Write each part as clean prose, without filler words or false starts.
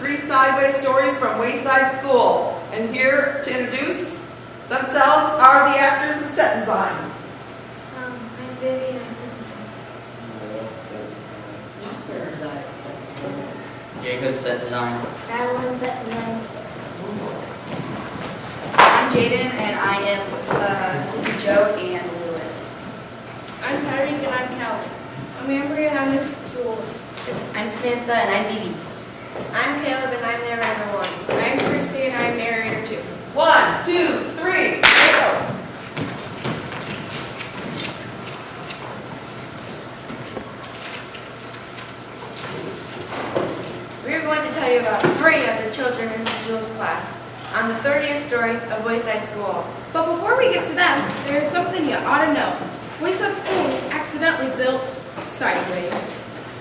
3 sideways stories from Wayside School. And here to introduce themselves are the actors and set design. I'm Vivian. Jacob set design. Madeline set design. I'm Jaden, and I am Joe and Lewis. I'm Tyreek and I'm Calvin. I'm Amber and I'm Miss Jules. I'm Samantha and I'm Bibi. I'm Caleb and I'm narrator 1. I'm Christy and I'm narrator 2. 1, 2, 3, go! We are going to tell you about 3 of the children in Mrs. Jules' class on the 30th story of Wayside School. But before we get to them, there is something you ought to know. Wayside School was accidentally built sideways.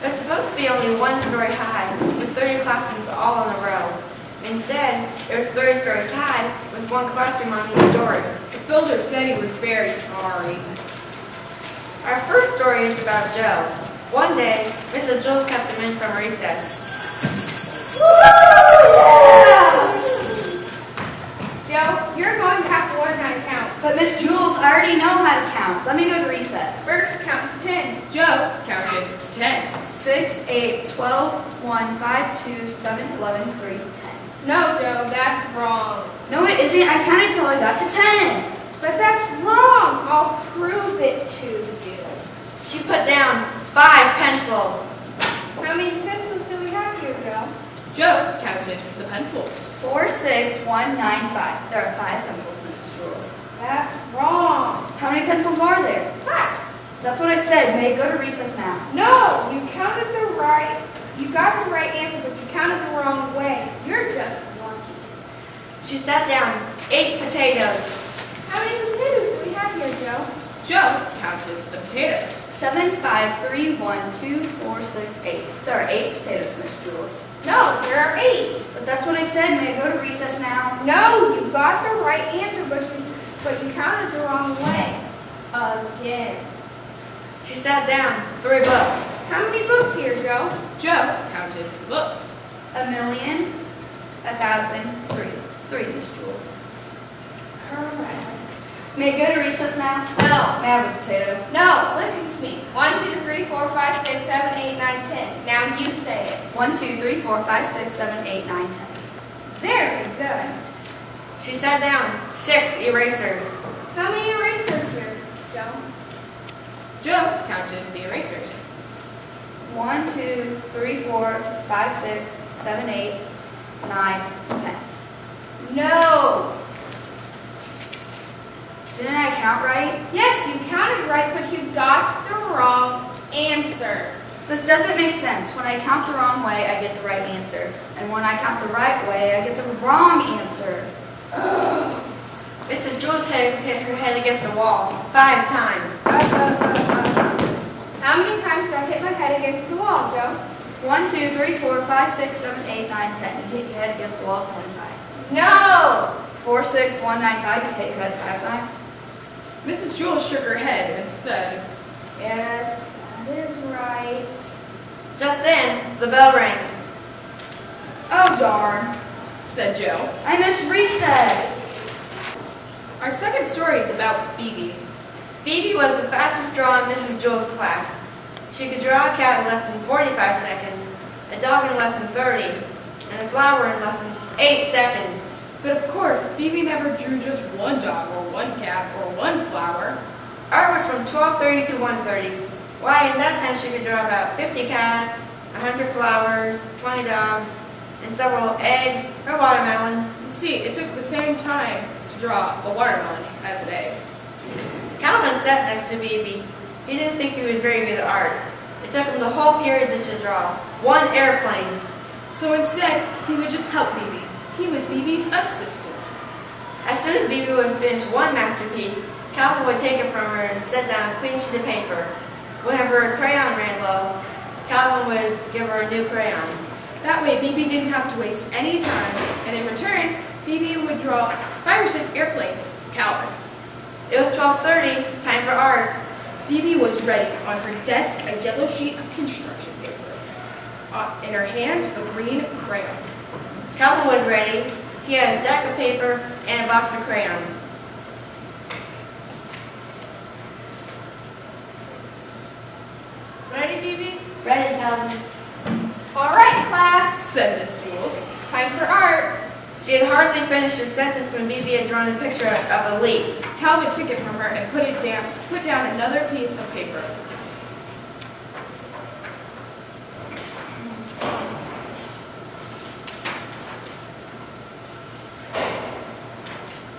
It's supposed to be only 1 story high, with 30 classrooms all on a row. Instead, it was 30 stories high, with 1 classroom on each story. The builder said he was very sorry. Our first story is about Joe. One day, Mrs. Jules kept him in from recess. Joe, you're going to have to learn how to count. But Miss Jules, I already know how to count. Let me go to recess. First, count to 10. Joe counted to 10. 6, 8, 12, 1, 5, 2, 7, 11, 3, 10. No, Joe, that's wrong. No, it isn't. I counted till I got to 10. But that's wrong. I'll prove it to you. She put down 5 pencils. How many pencils do we have here, Joe? Joe counted the pencils. 4, 6, 1, 9, 5. There are 5 pencils, Mrs. Jules. That's wrong. How many pencils are there? 5. That's what I said. May I go to recess now? No, you counted you got the right answer, but you counted the wrong way. You're just lucky. She set down 8 potatoes. How many potatoes do we have here, Joe? Joe counted the potatoes. 7, 5, 3, 1, 2, 4, 6, 8. There are 8 potatoes, Miss Jules. No, there are 8. But that's what I said. May I go to recess now? No, you got the right answer, but you counted the wrong way. Again. She sat down 3 books. How many books here, Joe? Joe counted the books. 1,000,000, 1,000, 3. 3, Miss Jules. Correct. May I go to recess now? No. May I have a potato? No, listen to me. 1, 2, 3, 4, 5, 6, 7, 8, 9, 10. Now you say it. 1, 2, 3, 4, 5, 6, 7, 8, 9, 10. Very good. She sat down 6 erasers. How many erasers here, Joe? Joe counted the erasers. 1, 2, 3, 4, 5, 6, 7, 8, 9, 10. No. Didn't I count right? Yes, you counted right, but you got the wrong answer. This doesn't make sense. When I count the wrong way, I get the right answer. And when I count the right way, I get the wrong answer. Mrs. Jules hit her head against the wall 5 times. How many times did I hit my head against the wall, Joe? 1, 2, 3, 4, 5, 6, 7, 8, 9, 10. You hit your head against the wall 10 times. No. 4, 6, 1, 9, 5. You hit your head 5 times. Mrs. Jules shook her head and said, Yes, that is right. Just then, the bell rang. Oh, darn. said Joe. I missed recess. Our second story is about Bibi. Bibi was the fastest drawer in Mrs. Jules' class. She could draw a cat in less than 45 seconds, a dog in less than 30, and a flower in less than 8 seconds. But of course, Bibi never drew just 1 dog or 1 cat or 1 flower. Art was from 12:30 to 1:30. Why, in that time she could draw about 50 cats, 100 flowers, 20 dogs, and several eggs or watermelons. You see, it took the same time to draw a watermelon as an egg. Calvin sat next to Bibi. He didn't think he was very good at art. It took him the whole period just to draw 1 airplane. So instead, he would just help Bibi. He was Bibi's assistant. As soon as Bibi would finish 1 masterpiece, Calvin would take it from her and set down a clean sheet of paper. Whenever her crayon ran low, Calvin would give her a new crayon. That way, Bibi didn't have to waste any time, and in return, Bibi would draw 5 or 6 airplanes for Calvin. It was 12:30, time for art. Bibi was ready. On her desk, a yellow sheet of construction paper. In her hand, a green crayon. Calvin was ready. He had a stack of paper and a box of crayons. Ready, Phoebe? Ready, Calvin. All right, class. said Miss Jules. Time for art. She had hardly finished her sentence when Bibi had drawn a picture of a leaf. Calvin took it from her and put down another piece of paper.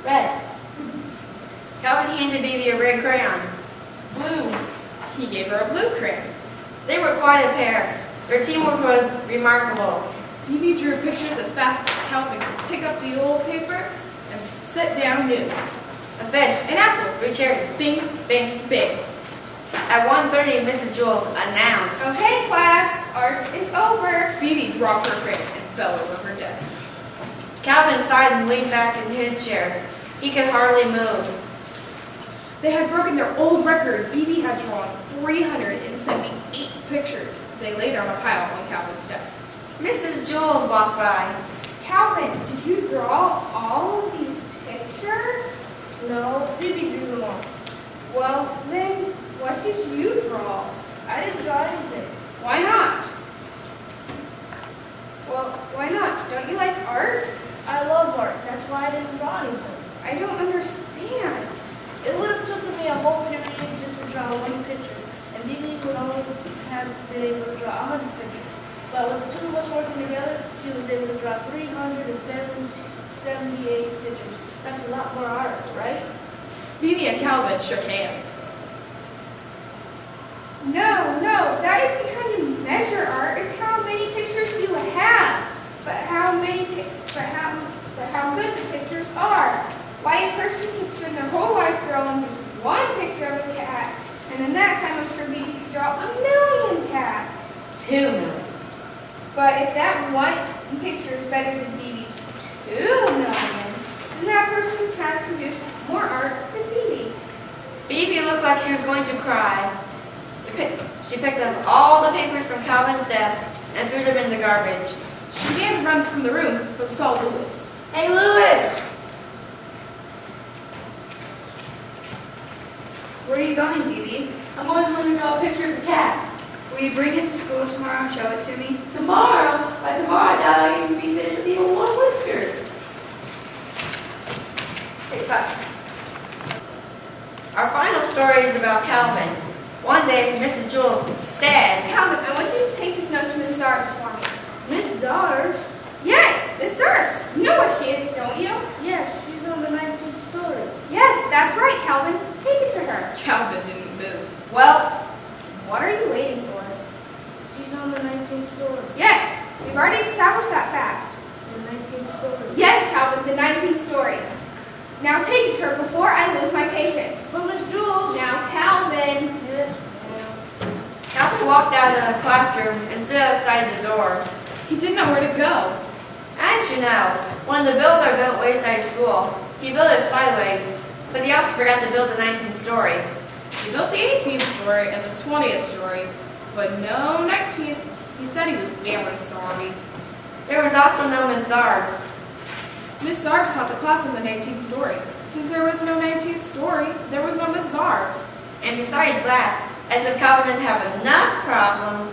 Red. Calvin handed Bibi a red crayon. Blue. He gave her a blue crayon. They were quite a pair. Their teamwork was remarkable. Bibi drew pictures as fast as Calvin could pick up the old paper and set down new. A fish. An apple. 3 cherries. Bing, Bing. bing. At 1:30, Mrs. Jules announced. Okay, class. Art is over. Bibi dropped her crayon and fell over her desk. Calvin sighed and leaned back in his chair. He could hardly move. They had broken their old record. Bibi had drawn 378 pictures. They laid on a pile on Calvin's desk. Mrs. Jules walked by. Calvin, did you draw all of these pictures? No, Bibi drew them all. Well, then, what did you draw? I didn't draw anything. Why not? Well, why not? Don't you like art? I love art. That's why I didn't draw anything. I don't understand. It would have taken me a whole period just to draw one picture, and Bibi would only have been able to draw 100 pictures. But with the two of us working together, she was able to draw 378 pictures. That's a lot more art, right? Bibi and Calvin shook hands. No, that isn't how you measure art. It's how many pictures you have, but how good the pictures are. Why a person can spend their whole life drawing just one picture of a cat, and then that time I'm sure Bibi could draw 1,000,000 cats. 2 million. But if that one picture is better than Bibi's 2,000,000, then that person has produced more art than Bibi. Bibi looked like she was going to cry. She picked up all the papers from Calvin's desk and threw them in the garbage. She began to run from the room, but saw Louis. Hey, Louis! Where are you going, Bibi? I'm going home to draw a picture of the cat. Will you bring it to school tomorrow and show it to me? Tomorrow? By tomorrow, I doubt I'll even be finished with even one whisker. Hey, Pop. Our final story is about Calvin. One day, Mrs. Jules said, Calvin, I want you to take this note to Miss Zars for me. Miss Zars? Yes, Miss Zars. You know where she is, don't you? Yes, she's on the 19th story. Yes, that's right, Calvin. Take it to her. Calvin didn't move. Well, what are you waiting for? She's on the 19th story. Yes, we've already established that fact. The 19th story. Yes, Calvin, the 19th story. Now take it to her before I lose my patience. But Miss Jules. Now, Calvin. Yes, Calvin walked out of the classroom and stood outside the door. He didn't know where to go. As you know, when the builder built Wayside School, he built it sideways, but he also forgot to build the 19th story. He built the 18th story and the 20th story, but no 19th. He said he was very sorry. There was also no Miss Zars. Miss Zars taught the class in the 19th story. Since there was no 19th story, there was no Miss Zars. And besides that, as if Calvin didn't have enough problems,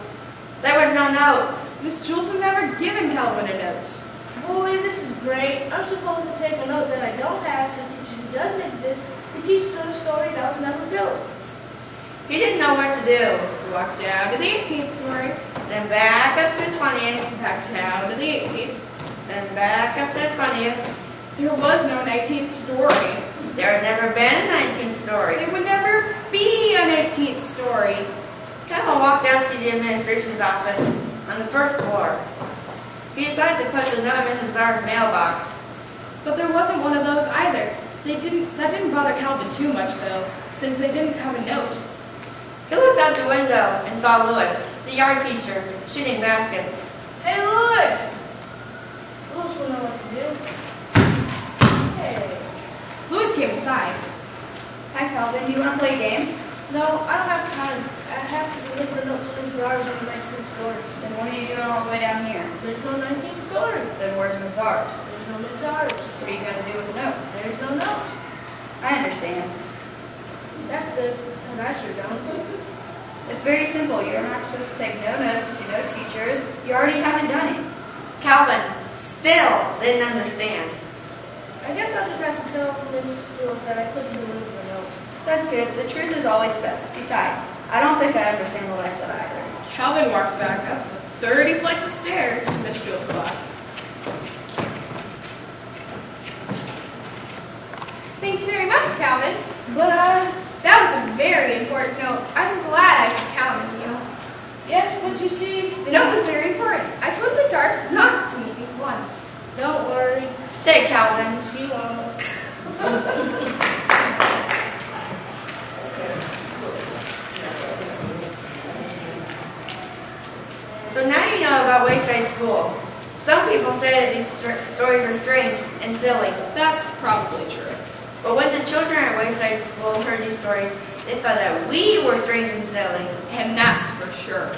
there was no note. Miss Jules had never given Calvin a note. boy, this is great. I'm supposed to take a note that I don't have to a teacher who doesn't exist, the teacher of a story that was never built. He didn't know what to do. He walked down to the 18th story, Then back up to the 20th, back down to the 18th. then back up to the 20th. There was no 19th story. There had never been a 19th story. There would never be a 19th story. Calvin walked down to the administration's office on the first floor. He decided to put the note in Mrs. Zars' mailbox. But there wasn't one of those either. That didn't bother Calvin too much, though, since they didn't have a note. He looked out the window and saw Louis, the yard teacher, shooting baskets. Hey, Louis! Louis will know what to do. Hey. Louis came inside. Hi, Calvin. Do you want to play a game? No, I don't have time. I have to deliver a note to Miss Zars on the 19th story. Then what are you doing all the way down here? There's no 19th story. Then where's Miss Zars? R's. There's no Miss R's. What are you going to do with the note? There's no note. I understand. That's good, because I sure don't. It's very simple. You're not supposed to take no notes to no teachers. You already haven't done it. Calvin still didn't understand. I guess I'll just have to tell Miss Jules that I couldn't deliver the note. That's good. The truth is always best. Besides, I don't think I understand what I said either. Calvin walked back up the 30 flights of stairs to Miss Jules' class. Thank you very much, Calvin. But That was a very important note. I'm glad I could count on you. yes, but you see, The note was very important. I told Miss Arts not to meet me for lunch. don't worry, Say, Calvin. she won't. So now you know about Wayside School. Some people say that these stories are strange and silly. That's probably true. But when the children at Wayside School heard these stories, they thought that we were strange and silly. And that's for sure.